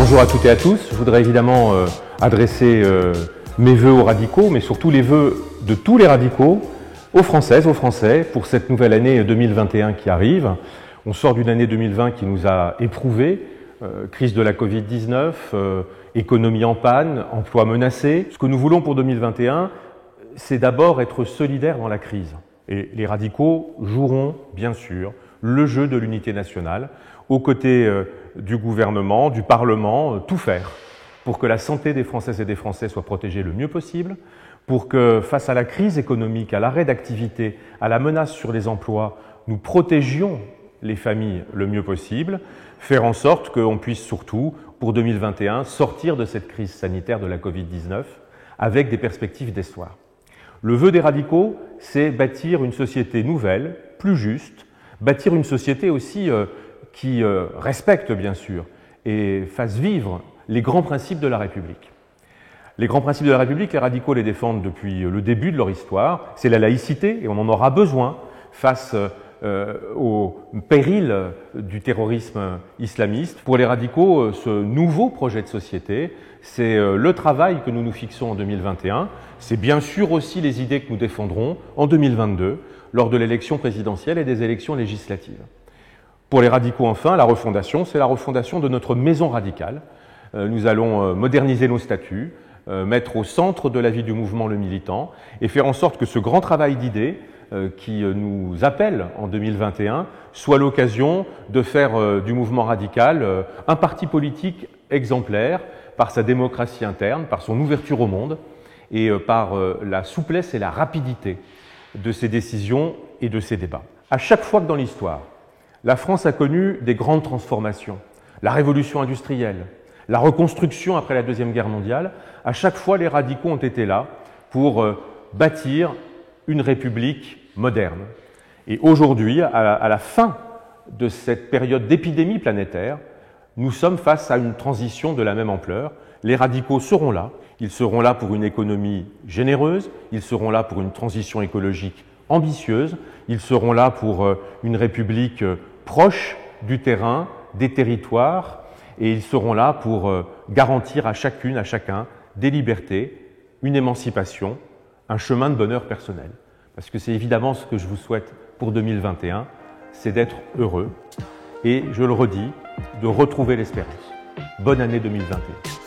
bonjour à toutes et à tous. Je voudrais évidemment adresser mes vœux aux radicaux, mais surtout les vœux de tous les radicaux, aux Françaises, aux Français, pour cette nouvelle année 2021 qui arrive. On sort d'une année 2020 qui nous a éprouvés, crise de la Covid-19, économie en panne, emploi menacé. Ce que nous voulons pour 2021, c'est d'abord être solidaires dans la crise. Et les radicaux joueront, bien sûr, le jeu de l'unité nationale, aux côtés du gouvernement, du Parlement, tout faire pour que la santé des Françaises et des Français soit protégée le mieux possible, pour que, face à la crise économique, à l'arrêt d'activité, à la menace sur les emplois, nous protégions les familles le mieux possible, faire en sorte qu'on puisse surtout, pour 2021, sortir de cette crise sanitaire de la Covid-19 avec des perspectives d'espoir. Le vœu des radicaux, c'est bâtir une société nouvelle, plus juste, bâtir une société aussi qui respecte bien sûr et fasse vivre les grands principes de la République. Les grands principes de la République, les radicaux les défendent depuis le début de leur histoire. C'est la laïcité et on en aura besoin face au péril du terrorisme islamiste. Pour les radicaux, ce nouveau projet de société, c'est le travail que nous nous fixons en 2021. C'est bien sûr aussi les idées que nous défendrons en 2022 lors de l'élection présidentielle et des élections législatives. Pour les radicaux, enfin, la refondation, c'est la refondation de notre maison radicale. Nous allons moderniser nos statuts, mettre au centre de la vie du mouvement le militant et faire en sorte que ce grand travail d'idées qui nous appelle en 2021 soit l'occasion de faire du mouvement radical un parti politique exemplaire par sa démocratie interne, par son ouverture au monde et par la souplesse et la rapidité de ses décisions et de ses débats. À chaque fois que dans l'histoire, la France a connu des grandes transformations, la révolution industrielle, la reconstruction après la Deuxième Guerre mondiale, à chaque fois les radicaux ont été là pour bâtir une république moderne. Et aujourd'hui, à la fin de cette période d'épidémie planétaire, nous sommes face à une transition de la même ampleur. Les radicaux seront là, ils seront là pour une économie généreuse, ils seront là pour une transition écologique ambitieuse, ils seront là pour une république proche du terrain, des territoires, et ils seront là pour garantir à chacune, à chacun, des libertés, une émancipation, un chemin de bonheur personnel. Parce que c'est évidemment ce que je vous souhaite pour 2021, c'est d'être heureux et, je le redis, de retrouver l'espérance. Bonne année 2021.